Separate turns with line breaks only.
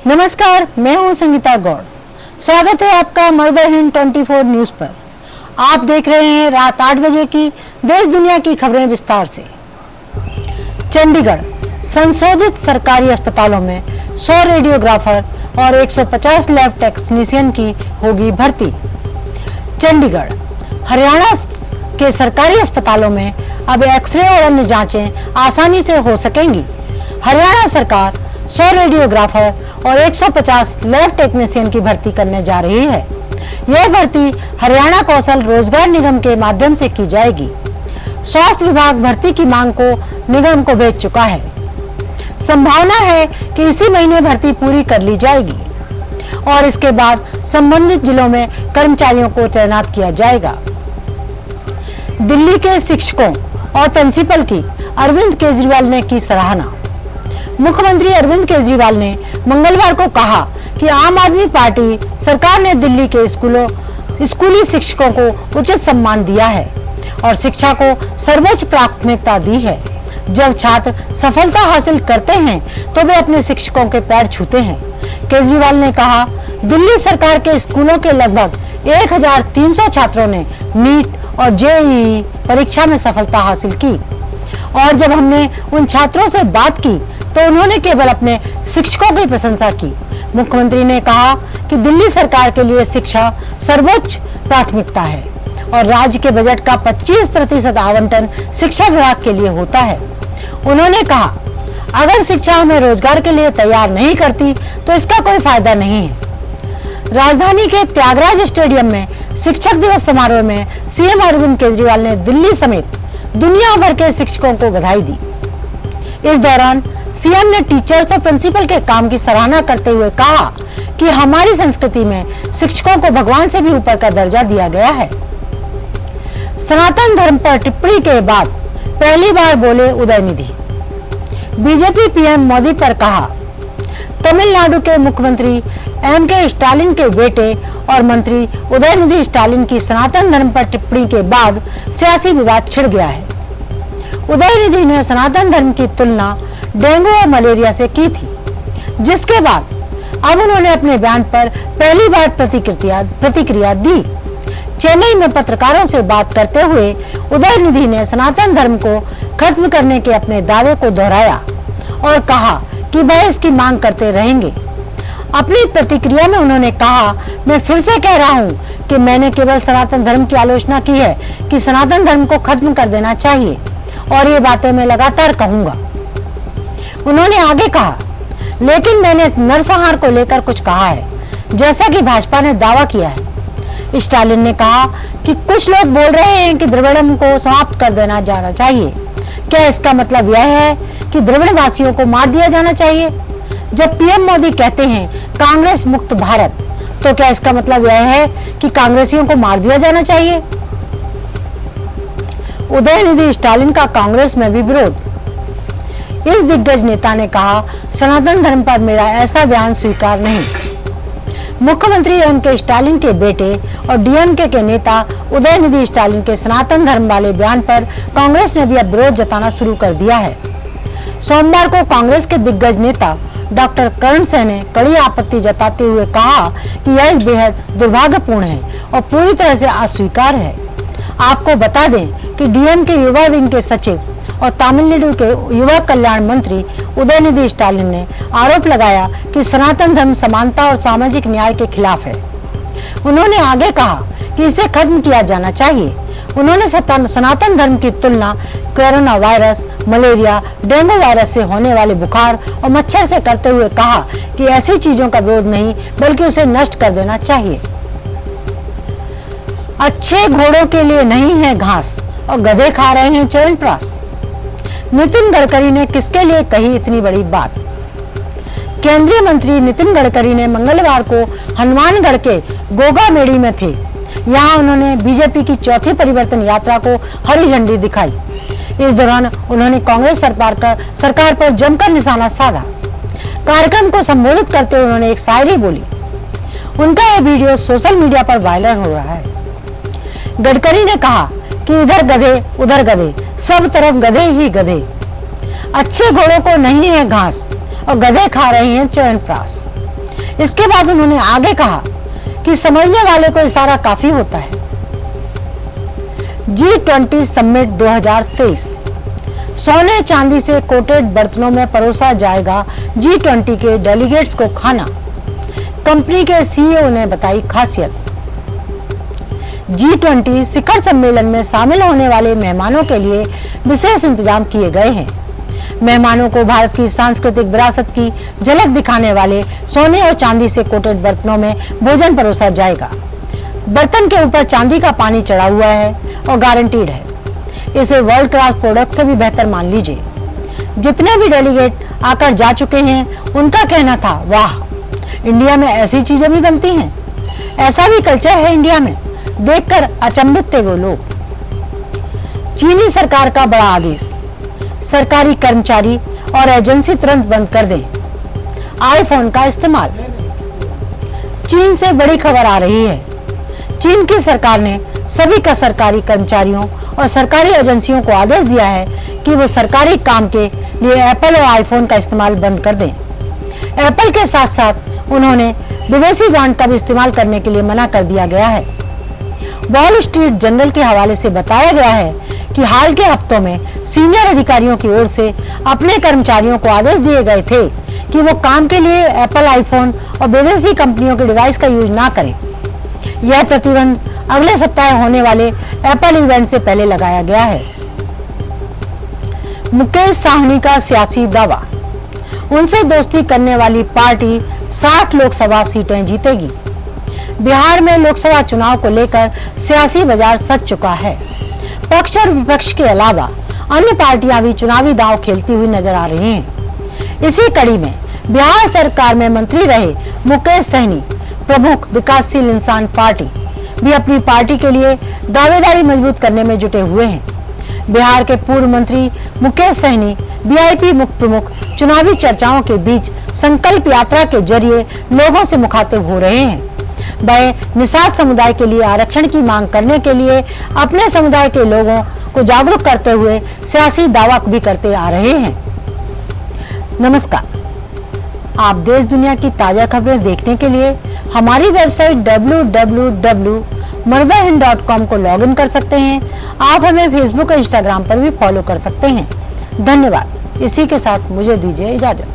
नमस्कार, मैं हूं संगीता गौड़। स्वागत है आपका मर्द हिंद 24 न्यूज पर। आप देख रहे हैं रात 8 बजे की देश दुनिया की खबरें विस्तार से। चंडीगढ़ संशोधित सरकारी अस्पतालों में 100 रेडियोग्राफर और 150 लैब टेक्नीशियन की होगी भर्ती। चंडीगढ़ हरियाणा के सरकारी अस्पतालों में अब एक्सरे और अन्य जांचें आसानी से हो सकेंगी। हरियाणा सरकार 100 रेडियोग्राफर और 150 लैब टेक्नीशियन की भर्ती करने जा रही है। यह भर्ती हरियाणा कौशल रोजगार निगम के माध्यम से की जाएगी। स्वास्थ्य विभाग भर्ती की मांग को निगम को भेज चुका है। संभावना है कि इसी महीने भर्ती पूरी कर ली जाएगी और इसके बाद संबंधित जिलों में कर्मचारियों को तैनात किया जाएगा। दिल्ली के शिक्षकों और प्रिंसिपल की अरविंद केजरीवाल ने की सराहना। मुख्यमंत्री अरविंद केजरीवाल ने मंगलवार को कहा कि आम आदमी पार्टी सरकार ने दिल्ली के स्कूली शिक्षकों को उचित सम्मान दिया है और शिक्षा को सर्वोच्च प्राथमिकता दी है। जब छात्र सफलता हासिल करते हैं तो वे अपने शिक्षकों के पैर छूते हैं। केजरीवाल ने कहा, दिल्ली सरकार के स्कूलों के लगभग 1300 छात्रों ने नीट और जेईई परीक्षा में सफलता हासिल की और जब हमने उन छात्रों से बात की तो उन्होंने केवल अपने शिक्षकों की प्रशंसा की। मुख्यमंत्री ने कहा कि दिल्ली सरकार के लिए शिक्षा सर्वोच्च प्राथमिकता है और राज्य के बजट का 25% आवंटन शिक्षा विभाग के लिए होता है। उन्होंने कहा, अगर शिक्षा हमें रोजगार के लिए तैयार नहीं करती तो इसका कोई फायदा नहीं है। राजधानी के त्यागराज स्टेडियम में शिक्षक दिवस समारोह में सीएम अरविंद केजरीवाल ने दिल्ली समेत दुनिया भर के शिक्षकों को बधाई दी। इस दौरान सीएम ने टीचर्स और प्रिंसिपल के काम की सराहना करते हुए कहा कि हमारी संस्कृति में शिक्षकों को भगवान से भी ऊपर का दर्जा दिया गया है। सनातन धर्म पर टिप्पणी के बाद पहली बार बोले उदयनिधि। बीजेपी पीएम मोदी पर कहा, तमिलनाडु के मुख्यमंत्री एम.के. स्टालिन के बेटे और मंत्री उदयनिधि स्टालिन की सनातन धर्म पर टिप्पणी के बाद सियासी विवाद छिड़ गया है। उदयनिधि ने सनातन धर्म की तुलना डेंगू और मलेरिया से की थी, जिसके बाद अब उन्होंने अपने बयान पर पहली बार प्रतिक्रिया दी। चेन्नई में पत्रकारों से बात करते हुए उदयनिधि ने सनातन धर्म को खत्म करने के अपने दावे को दोहराया और कहा कि वह इसकी मांग करते रहेंगे। अपनी प्रतिक्रिया में उन्होंने कहा, मैं फिर से कह रहा हूं कि मैंने केवल सनातन धर्म की आलोचना की है कि सनातन धर्म को खत्म कर देना चाहिए और ये बातें मैं लगातार कहूंगा। उन्होंने आगे कहा, लेकिन मैंने नरसंहार को लेकर कुछ कहा है, जैसा कि भाजपा ने दावा किया है। स्टालिन ने कहा कि कुछ लोग बोल रहे हैं कि द्रविड़म को समाप्त कर देना जाना चाहिए। क्या इसका मतलब यह है कि द्रविड़ वासियों को मार दिया जाना चाहिए? जब पीएम मोदी कहते हैं कांग्रेस मुक्त भारत, तो क्या इसका मतलब यह है कि कांग्रेसियों को मार दिया जाना चाहिए? उदयनिधि स्टालिन का कांग्रेस में भी विरोध। इस दिग्गज नेता ने कहा, सनातन धर्म पर मेरा ऐसा बयान स्वीकार नहीं। मुख्यमंत्री एम.के. स्टालिन के बेटे और डीएमके के नेता उदयनिधि स्टालिन के सनातन धर्म वाले बयान पर कांग्रेस ने भी अब विरोध जताना शुरू कर दिया है। सोमवार को कांग्रेस के दिग्गज नेता डॉक्टर करण सिंह ने कड़ी आपत्ति जताते हुए कहा कि यह बेहद दुर्भाग्यपूर्ण है और पूरी तरह से अस्वीकार्य है। आपको बता दें कि डीएमके युवा विंग के सचिव और तमिलनाडु के युवा कल्याण मंत्री उदयनिधि स्टालिन ने आरोप लगाया कि सनातन धर्म समानता और सामाजिक न्याय के खिलाफ है। उन्होंने आगे कहा कि इसे खत्म किया जाना चाहिए। उन्होंने सनातन धर्म की तुलना corona virus, malaria, dengue virus से होने वाले बुखार और मच्छर से करते हुए कहा कि ऐसी चीजों का विरोध नहीं बल्कि उसे नष्ट कर देना चाहिए। अच्छे घोड़ों के लिए नहीं है घास और गधे खा रहे हैं च्यवनप्राश। नितिन गडकरी ने किसके लिए कही इतनी बड़ी बात? केंद्रीय मंत्री नितिन गडकरी ने मंगलवार को हनुमानगढ़ के गोगामेड़ी में थे। यहां उन्होंने बीजेपी की चौथी परिवर्तन यात्रा को हरी झंडी दिखाई। इस दौरान उन्होंने कांग्रेस सरकार पर जमकर निशाना साधा। कार्यक्रम को संबोधित करते हुए उन्होंने एक शायरी बोली। उनका यह वीडियो सोशल मीडिया पर वायरल हो रहा है। गडकरी ने कहा कि इधर गधे उधर गधे, सब तरफ गधे ही गधे। अच्छे घोड़ों को नहीं है घास और गधे खा रहे हैं च्यवनप्राश। इसके बाद उन्होंने आगे कहा कि समझने वाले को इशारा काफी होता है। G20 समिट 2023, सोने चांदी से कोटेड बर्तनों में परोसा जाएगा G20 के डेलीगेट्स को खाना, कंपनी के सीईओ ने बताई खासियत। G20 शिखर सम्मेलन में शामिल होने वाले मेहमानों के लिए विशेष इंतजाम किए गए हैं। मेहमानों को भारत की सांस्कृतिक विरासत की झलक दिखाने वाले सोने और चांदी से कोटेड बर्तनों में भोजन परोसा जाएगा। बर्तन के ऊपर चांदी का पानी चढ़ा हुआ है और गारंटीड है। इसे वर्ल्ड क्लास प्रोडक्ट से भी बेहतर मान लीजिए। जितने भी डेलीगेट आकर जा चुके हैं उनका कहना था, वाह, इंडिया में ऐसी चीजें भी बनती हैं, ऐसा भी कल्चर है इंडिया में। देखकर अचंभित थे वो लोग। चीनी सरकार का बड़ा आदेश, सरकारी कर्मचारी और एजेंसी तुरंत बंद कर दें आईफोन का इस्तेमाल। चीन से बड़ी खबर आ रही है। चीन की सरकार ने सभी का सरकारी कर्मचारियों और सरकारी एजेंसियों को आदेश दिया है कि वो सरकारी काम के लिए एप्पल और आईफोन का इस्तेमाल बंद कर दें। एप्पल के साथ साथ उन्होंने विदेशी ब्रांड का भी इस्तेमाल करने के लिए मना कर दिया गया है। वॉल स्ट्रीट जर्नल के हवाले से बताया गया है कि हाल के हफ्तों में सीनियर अधिकारियों की ओर से अपने कर्मचारियों को आदेश दिए गए थे कि वो काम के लिए एप्पल आईफोन और विदेशी कंपनियों के डिवाइस का यूज ना करें। यह प्रतिबंध अगले सप्ताह होने वाले एप्पल इवेंट से पहले लगाया गया है। मुकेश साहनी का सियासी दावा, उनसे दोस्ती करने वाली पार्टी 60 लोकसभा सीटें जीतेगी। बिहार में लोकसभा चुनाव को लेकर सियासी बाजार सज चुका है। पक्ष और विपक्ष के अलावा अन्य पार्टियां भी चुनावी दांव खेलती हुई नजर आ रही हैं। इसी कड़ी में बिहार सरकार में मंत्री रहे मुकेश सहनी प्रमुख विकासशील इंसान पार्टी भी अपनी पार्टी के लिए दावेदारी मजबूत करने में जुटे हुए हैं। बिहार के पूर्व मंत्री मुकेश सहनी वीआईपी मुख्य प्रमुख चुनावी चर्चाओं के बीच संकल्प यात्रा के जरिए लोगों से मुखातिब हो रहे हैं। वह निषाद समुदाय के लिए आरक्षण की मांग करने के लिए अपने समुदाय के लोगों को जागरूक करते हुए सियासी दावा भी करते आ रहे हैं। नमस्कार, आप देश दुनिया की ताजा खबरें देखने के लिए हमारी वेबसाइट www.mardahind.com को लॉगिन कर सकते हैं। आप हमें फेसबुक और इंस्टाग्राम पर भी फॉलो कर सकते हैं। धन्यवाद। इसी के साथ मुझे दीजिए इजाजत।